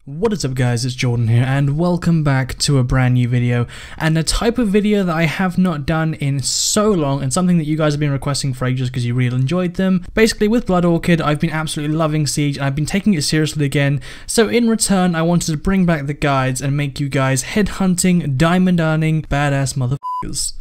What is up guys, it's Jordan here and welcome back to a brand new video, and a type of video that I have not done in so long and something that you guys have been requesting for ages because you really enjoyed them. Basically with Blood Orchid I've been absolutely loving Siege and I've been taking it seriously again, so in return I wanted to bring back the guides and make you guys headhunting, diamond earning, badass motherfuckers.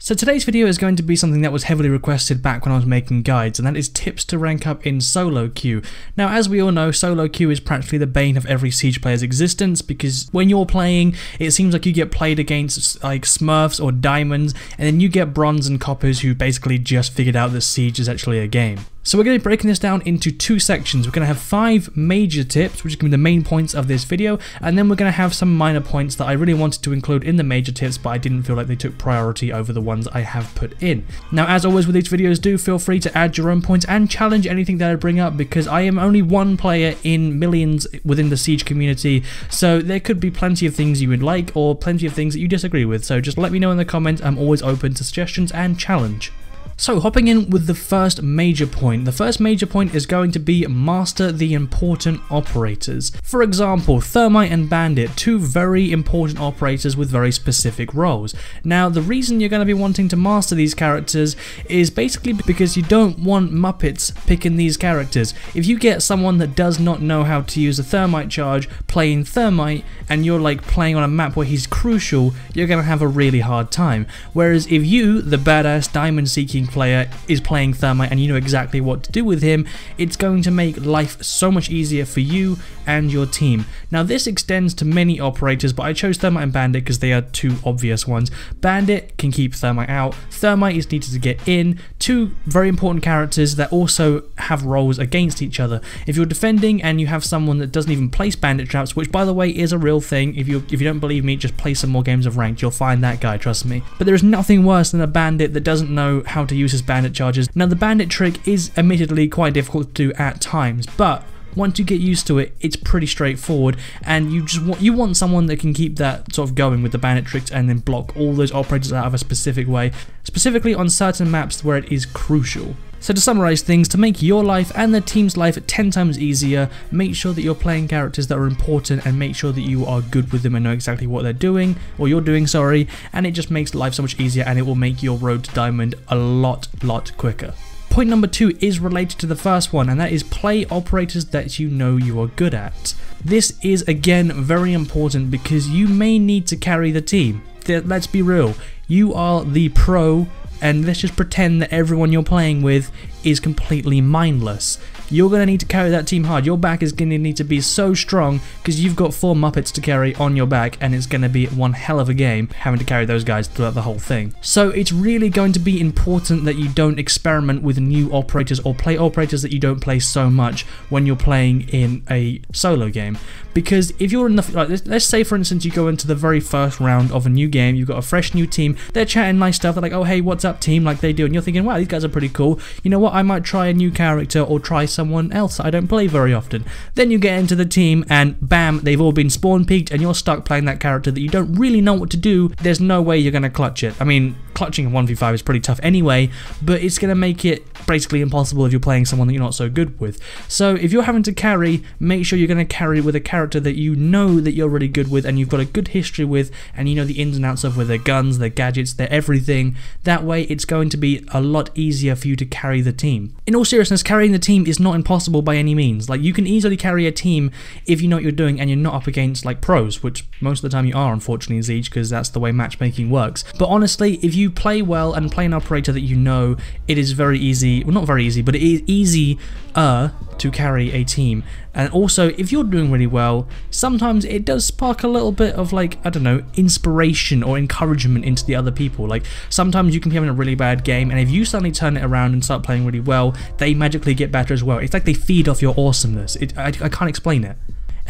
So today's video is going to be something that was heavily requested back when I was making guides, and that is tips to rank up in solo queue. Now as we all know, solo queue is practically the bane of every Siege player's existence, because when you're playing it seems like you get played against like Smurfs or Diamonds, and then you get Bronze and Coppers who basically just figured out that Siege is actually a game. So we're going to be breaking this down into two sections. We're going to have 5 major tips, which are going to be the main points of this video, and then we're going to have some minor points that I really wanted to include in the major tips, but I didn't feel like they took priority over the ones I have put in. Now as always with these videos, do feel free to add your own points and challenge anything that I bring up, because I am only one player in millions within the Siege community, so there could be plenty of things you would like or plenty of things that you disagree with, so just let me know in the comments. I'm always open to suggestions and challenge. So hopping in with the first major point. The first major point is going to be master the important operators. For example, Thermite and Bandit, two very important operators with very specific roles. Now the reason you're going to be wanting to master these characters is basically because you don't want Muppets picking these characters. If you get someone that does not know how to use a Thermite charge playing Thermite, and you're like playing on a map where he's crucial, you're going to have a really hard time. Whereas if you, the badass diamond seeking player, is playing Thermite and you know exactly what to do with him, it's going to make life so much easier for you and your team. Now this extends to many operators, but I chose Thermite and Bandit because they are two obvious ones. Bandit can keep Thermite out, Thermite is needed to get in, two very important characters that also have roles against each other. If you're defending and you have someone that doesn't even place bandit traps, which by the way is a real thing, if you don't believe me, just play some more games of Ranked, you'll find that guy, trust me. But there is nothing worse than a bandit that doesn't know how to use his bandit charges. Now the bandit trick is admittedly quite difficult to do at times, but once you get used to it, it's pretty straightforward, and you want someone that can keep that sort of going with the bandit tricks and then block all those operators out of a specific way, specifically on certain maps where it is crucial. So to summarize things, to make your life and the team's life 10 times easier, make sure that you're playing characters that are important and make sure that you are good with them and know exactly what they're doing, or you're doing, sorry, and it just makes life so much easier and it will make your road to diamond a lot quicker. Point number 2 is related to the first one, and that is play operators that you know you are good at. This is again very important because you may need to carry the team. Let's be real, you are the pro, and let's just pretend that everyone you're playing with is completely mindless. You're going to need to carry that team hard. Your back is going to need to be so strong because you've got 4 Muppets to carry on your back, and it's going to be one hell of a game having to carry those guys throughout the whole thing. So it's really going to be important that you don't experiment with new operators or play operators that you don't play so much when you're playing in a solo game. Because if you're in the, like, let's say for instance you go into the very first round of a new game, you've got a fresh new team, they're chatting nice stuff, they're like, oh hey, what's up team, like they do, and you're thinking, wow, these guys are pretty cool, you know what, I might try a new character or try someone else I don't play very often. Then you get into the team and bam, they've all been spawn peaked and you're stuck playing that character that you don't really know what to do. There's no way you're going to clutch it. I mean, clutching a 1v5 is pretty tough anyway, but it's going to make it basically impossible if you're playing someone that you're not so good with. So if you're having to carry, make sure you're going to carry with a character that you know that you're really good with and you've got a good history with, and you know the ins and outs of with their guns, their gadgets, their everything. That way it's going to be a lot easier for you to carry the team. In all seriousness, carrying the team is not impossible by any means. Like, you can easily carry a team if you know what you're doing and you're not up against like pros, which most of the time you are, unfortunately, in Siege, because that's the way matchmaking works. But honestly, if you play well and play an operator that you know, it is very easy, well not very easy, but it is easier to carry a team. And also, if you're doing really well, sometimes it does spark a little bit of like, I don't know, inspiration or encouragement into the other people. Like, sometimes you can be having a really bad game, and if you suddenly turn it around and start playing really well, they magically get better as well. It's like they feed off your awesomeness. I can't explain it.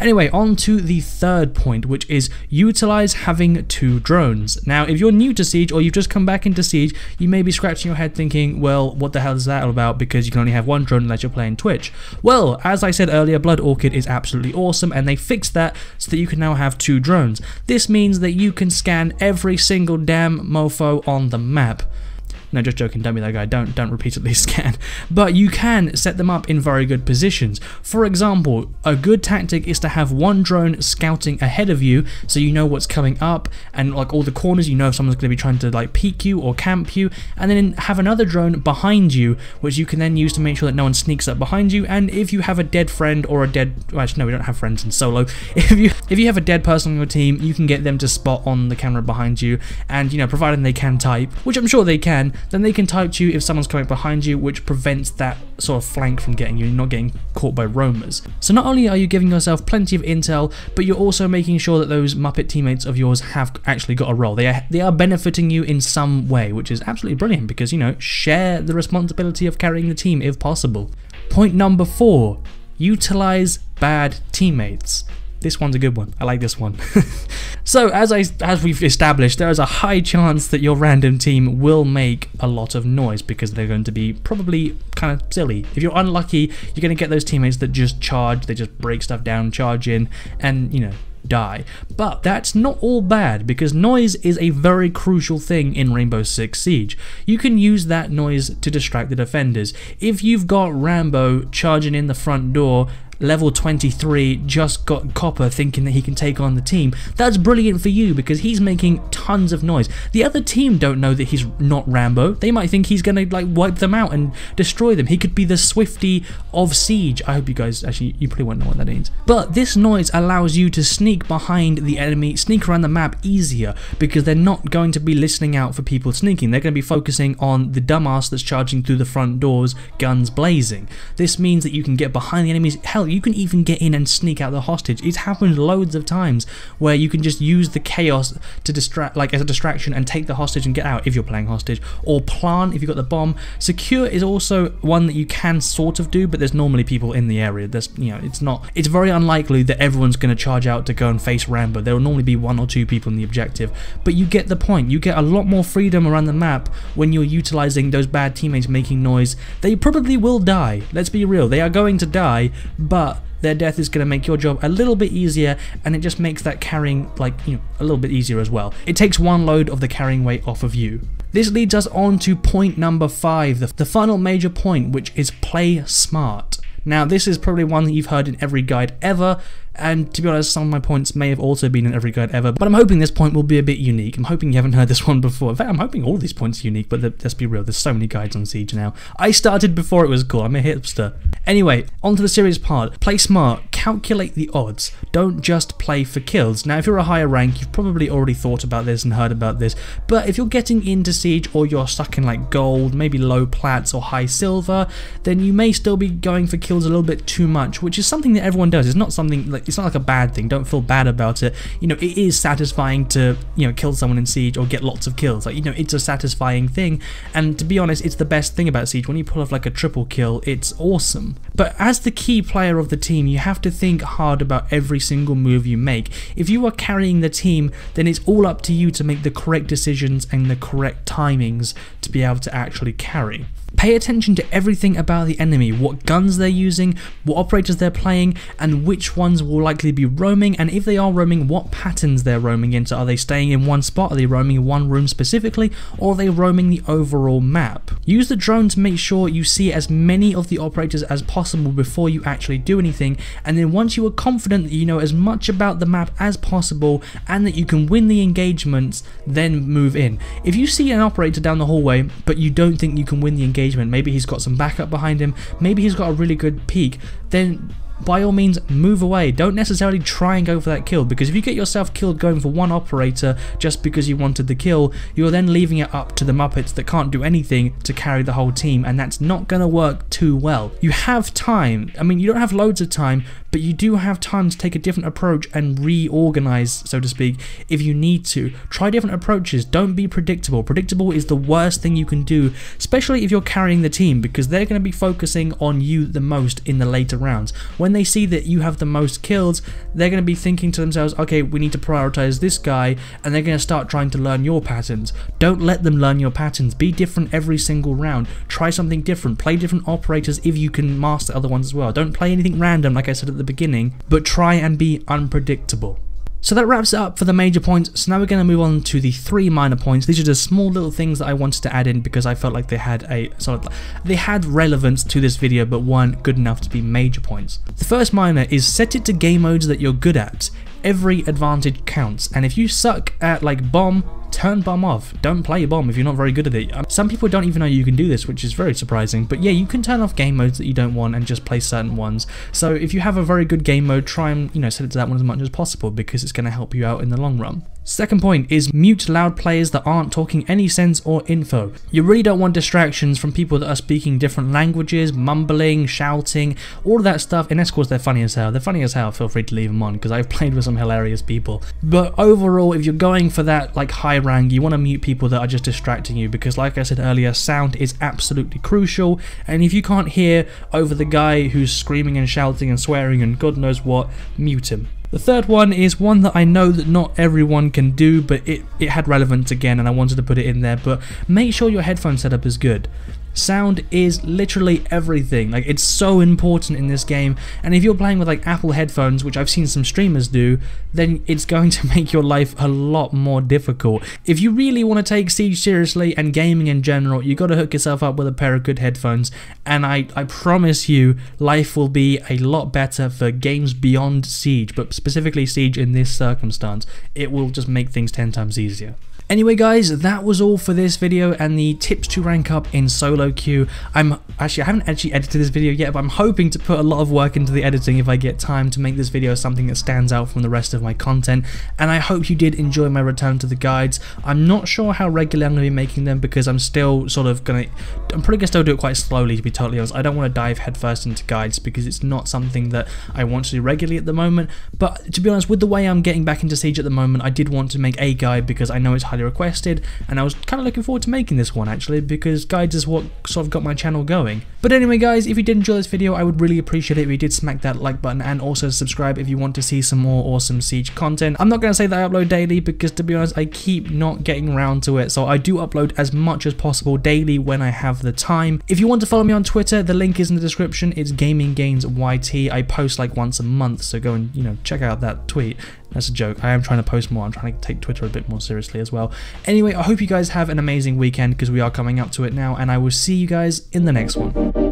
Anyway, on to the third point, which is utilize having 2 drones. Now, if you're new to Siege or you've just come back into Siege, you may be scratching your head thinking, well, what the hell is that all about, because you can only have 1 drone unless you're playing Twitch. Well, as I said earlier, Blood Orchid is absolutely awesome, and they fixed that so that you can now have 2 drones. This means that you can scan every single damn mofo on the map. No, just joking, don't be that guy, don't repeatedly scan. But you can set them up in very good positions. For example, a good tactic is to have 1 drone scouting ahead of you, so you know what's coming up, and like all the corners, you know if someone's going to be trying to like peek you or camp you, and then have another drone behind you, which you can then use to make sure that no one sneaks up behind you. And if you have a dead friend or a dead, well, actually no, we don't have friends in solo. If you have a dead person on your team, you can get them to spot on the camera behind you, and you know, providing they can type, which I'm sure they can, then they can type to you if someone's coming behind you, which prevents that sort of flank from getting you, not getting caught by roamers. So not only are you giving yourself plenty of intel, but you're also making sure that those Muppet teammates of yours have actually got a role. They are benefiting you in some way, which is absolutely brilliant because, you know, share the responsibility of carrying the team if possible. Point number 4, utilize bad teammates. This one's a good one. I like this one. So as we've established, there is a high chance that your random team will make a lot of noise because they're going to be probably kind of silly. If you're unlucky, you're going to get those teammates that just charge, they just break stuff down, charge in, and, you know, die. But that's not all bad, because noise is a very crucial thing in Rainbow Six Siege. You can use that noise to distract the defenders. If you've got Rambo charging in the front door, level 23, just got Copper thinking that he can take on the team, that's brilliant for you because he's making tons of noise. The other team don't know that he's not Rambo. They might think he's gonna like wipe them out and destroy them. He could be the Swifty of Siege. I hope you guys, actually, you probably won't know what that means. But this noise allows you to sneak behind the enemy, sneak around the map easier, because they're not going to be listening out for people sneaking. They're going to be focusing on the dumbass that's charging through the front doors, guns blazing. This means that you can get behind the enemies. Hell, you can even get in and sneak out the hostage. It's happened loads of times where you can just use the chaos to distract, like as a distraction, and take the hostage and get out if you're playing hostage, or plant if you've got the bomb. Secure is also one that you can sort of do, but there's normally people in the area. There's, you know, it's very unlikely that everyone's going to charge out to go and face Rambo. There will normally be 1 or 2 people in the objective, but you get the point. You get a lot more freedom around the map when you're utilizing those bad teammates making noise. They probably will die. Let's be real. They are going to die, but their death is going to make your job a little bit easier, and it just makes that carrying, like, you know, a little bit easier as well. It takes 1 load of the carrying weight off of you. This leads us on to point number 5, the final major point, which is play smart. Now, this is probably one that you've heard in every guide ever, and to be honest, some of my points may have also been in every guide ever, but I'm hoping this point will be a bit unique. I'm hoping you haven't heard this one before. In fact, I'm hoping all these points are unique, but let's be real, there's so many guides on Siege now. I started before it was cool, I'm a hipster. Anyway, on to the serious part. Play smart, calculate the odds, don't just play for kills. Now, if you're a higher rank, you've probably already thought about this and heard about this, but if you're getting into Siege, or you're stuck in like gold, maybe low plats or high silver, then you may still be going for kills a little bit too much, which is something that everyone does. It's not something like, it's not like a bad thing. Don't feel bad about it. You know, it is satisfying to, you know, kill someone in Siege or get lots of kills. Like, you know, it's a satisfying thing, and to be honest, it's the best thing about Siege. When you pull off like a triple kill, it's awesome. But as the key player of the team, you have to think hard about every single move you make. If you are carrying the team, then it's all up to you to make the correct decisions and the correct timings to be able to actually carry. Pay attention to everything about the enemy, what guns they're using, what operators they're playing, and which ones will likely be roaming, and if they are roaming, what patterns they're roaming into. Are they staying in one spot? Are they roaming in one room specifically? Or are they roaming the overall map? Use the drone to make sure you see as many of the operators as possible before you actually do anything, and then once you are confident that you know as much about the map as possible and that you can win the engagements, then move in. If you see an operator down the hallway but you don't think you can win the engagement, maybe he's got some backup behind him, maybe he's got a really good peek, then by all means move away. Don't necessarily try and go for that kill, because if you get yourself killed going for one operator just because you wanted the kill, you're then leaving it up to the Muppets that can't do anything to carry the whole team, and that's not going to work too well. You have time. I mean, you don't have loads of time, but you do have time to take a different approach and reorganize, so to speak, if you need to. Try different approaches. Don't be predictable. Predictable is the worst thing you can do, especially if you're carrying the team, because they're going to be focusing on you the most in the later rounds. When they see that you have the most kills, they're going to be thinking to themselves, okay, we need to prioritize this guy, and they're going to start trying to learn your patterns. Don't let them learn your patterns. Be different every single round. Try something different. Play different operators if you can master other ones as well. Don't play anything random like I said at the beginning, but try and be unpredictable. So that wraps it up for the major points. So now we're going to move on to the 3 minor points. These are just small little things that I wanted to add in because I felt like they had relevance to this video but weren't good enough to be major points. The first minor is set it to game modes that you're good at. Every advantage counts, and if you suck at like bomb, turn bomb off. Don't play bomb if you're not very good at it. Some people don't even know you can do this, which is very surprising, but yeah, you can turn off game modes that you don't want and just play certain ones. So if you have a very good game mode, try and set it to that one as much as possible because it's going to help you out in the long run. Second point is mute loud players that aren't talking any sense or info. You really don't want distractions from people that are speaking different languages, mumbling, shouting, all of that stuff, unless of course they're funny as hell. They're funny as hell, feel free to leave them on because I've played with some hilarious people. But overall, if you're going for that like high rank, you want to mute people that are just distracting you because like I said earlier, sound is absolutely crucial, and if you can't hear over the guy who's screaming and shouting and swearing and God knows what, mute him. The third one is one that I know that not everyone can do, but it had relevance again and I wanted to put it in there, but make sure your headphone setup is good. Sound is literally everything. Like, it's so important in this game, and if you're playing with like Apple headphones, which I've seen some streamers do, then it's going to make your life a lot more difficult. If you really want to take Siege seriously and gaming in general, you got to hook yourself up with a pair of good headphones, and I promise you life will be a lot better for games beyond Siege, but specifically Siege in this circumstance. It will just make things 10 times easier. Anyway guys, that was all for this video and the tips to rank up in solo queue. I haven't actually edited this video yet, but I'm hoping to put a lot of work into the editing if I get time to make this video something that stands out from the rest of my content, and I hope you did enjoy my return to the guides. I'm not sure how regularly I'm going to be making them because I'm still I'm probably going to still do it quite slowly, to be totally honest. I don't want to dive headfirst into guides because it's not something that I want to do regularly at the moment, but to be honest, with the way I'm getting back into Siege at the moment, I did want to make a guide because I know it's highly requested, and I was kind of looking forward to making this one actually because guides is what sort of got my channel going. But anyway guys, if you did enjoy this video, I would really appreciate it if you did smack that like button and also subscribe if you want to see some more awesome Siege content. I'm not going to say that I upload daily because to be honest I keep not getting around to it, so I do upload as much as possible daily when I have the time. If you want to follow me on Twitter, the link is in the description. It's GamingGainsYT. I post like once a month, so go and check out that tweet. That's a joke. I am trying to post more. I'm trying to take Twitter a bit more seriously as well. Anyway, I hope you guys have an amazing weekend because we are coming up to it now, and I will see you guys in the next one.